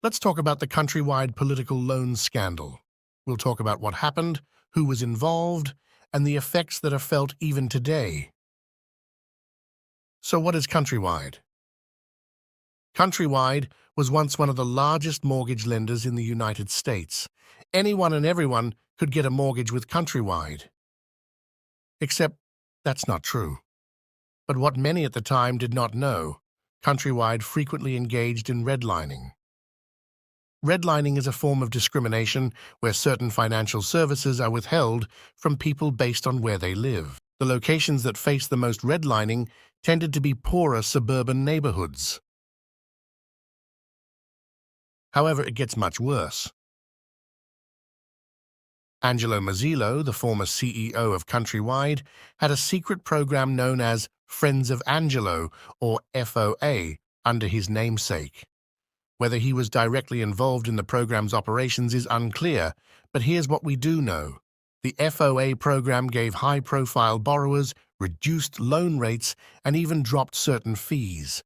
Let's talk about the countrywide political loan scandal. We'll talk about what happened, who was involved, and the effects that are felt even today. So what is Countrywide? Countrywide was once one of the largest mortgage lenders in the United States. Anyone and everyone could get a mortgage with Countrywide. Except that's not true. But what many at the time did not know, Countrywide frequently engaged in redlining. Redlining is a form of discrimination where certain financial services are withheld from people based on where they live. The locations that faced the most redlining tended to be poorer suburban neighborhoods. However, it gets much worse. Angelo Mazzillo, the former CEO of Countrywide, had a secret program known as Friends of Angelo, or FOA, under his namesake. Whether he was directly involved in the program's operations is unclear, but here's what we do know. The FOA program gave high-profile borrowers reduced loan rates and even dropped certain fees.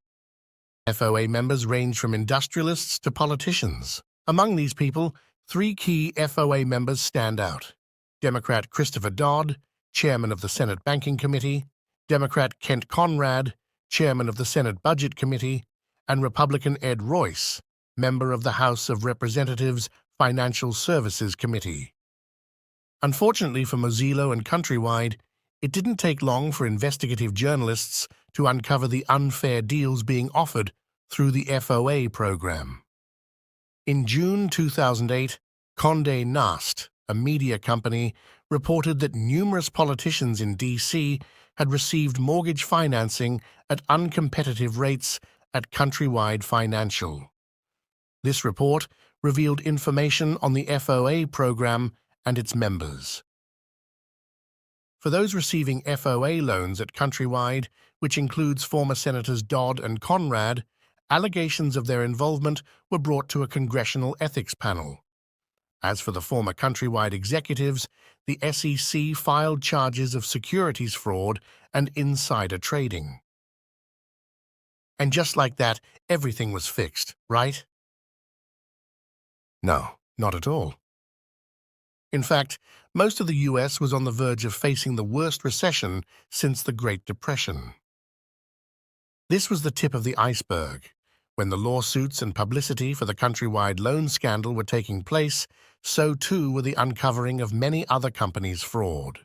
FOA members ranged from industrialists to politicians. Among these people, three key FOA members stand out: Democrat Christopher Dodd, chairman of the Senate Banking Committee; Democrat Kent Conrad, chairman of the Senate Budget Committee; and Republican Ed Royce, member of the House of Representatives Financial Services Committee. Unfortunately for Mazzillo and Countrywide, it didn't take long for investigative journalists to uncover the unfair deals being offered through the FOA program. In June 2008, Condé Nast, a media company, reported that numerous politicians in D.C. had received mortgage financing at uncompetitive rates at Countrywide Financial. This report revealed information on the FOA program and its members. For those receiving FOA loans at Countrywide, which includes former Senators Dodd and Conrad, allegations of their involvement were brought to a congressional ethics panel. As for the former Countrywide executives, the SEC filed charges of securities fraud and insider trading. And just like that, everything was fixed, right? No, not at all. In fact, most of the U.S. was on the verge of facing the worst recession since the Great Depression. This was the tip of the iceberg. When the lawsuits and publicity for the Countrywide loan scandal were taking place, so too were the uncovering of many other companies' fraud.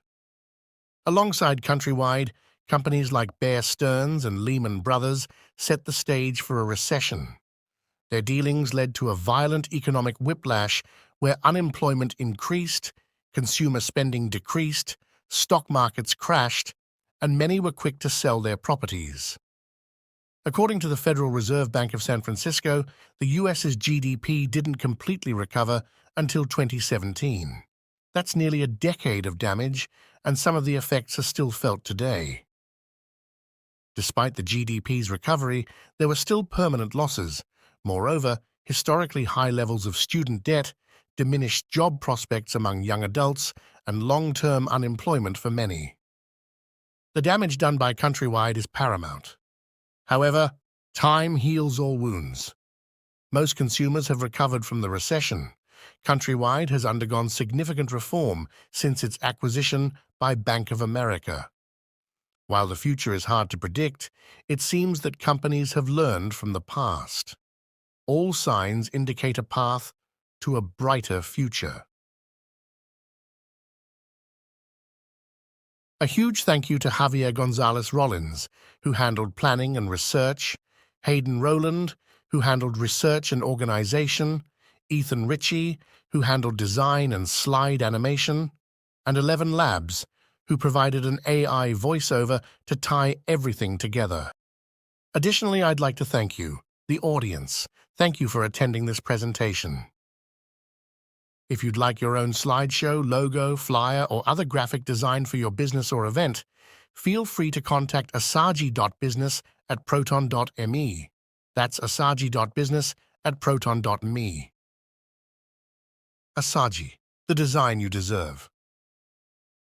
Alongside Countrywide, companies like Bear Stearns and Lehman Brothers set the stage for a recession. Their dealings led to a violent economic whiplash where unemployment increased, consumer spending decreased, stock markets crashed, and many were quick to sell their properties. According to the Federal Reserve Bank of San Francisco, the U.S.'s GDP didn't completely recover until 2017. That's nearly a decade of damage, and some of the effects are still felt today. Despite the GDP's recovery, there were still permanent losses. Moreover, historically high levels of student debt, diminished job prospects among young adults, and long-term unemployment for many. The damage done by Countrywide is paramount. However, time heals all wounds. Most consumers have recovered from the recession. Countrywide has undergone significant reform since its acquisition by Bank of America. While the future is hard to predict, it seems that companies have learned from the past. All signs indicate a path to a brighter future. A huge thank you to Javier Gonzalez-Rollins, who handled planning and research, Hayden Rowland, who handled research and organization, Ethan Ritchie, who handled design and slide animation, and 11 Labs, who provided an AI voiceover to tie everything together. Additionally, I'd like to thank you, the audience. Thank you for attending this presentation. If you'd like your own slideshow, logo, flyer, or other graphic design for your business or event, feel free to contact asaji.business@proton.me. That's asaji.business@proton.me. Asaji, the design you deserve.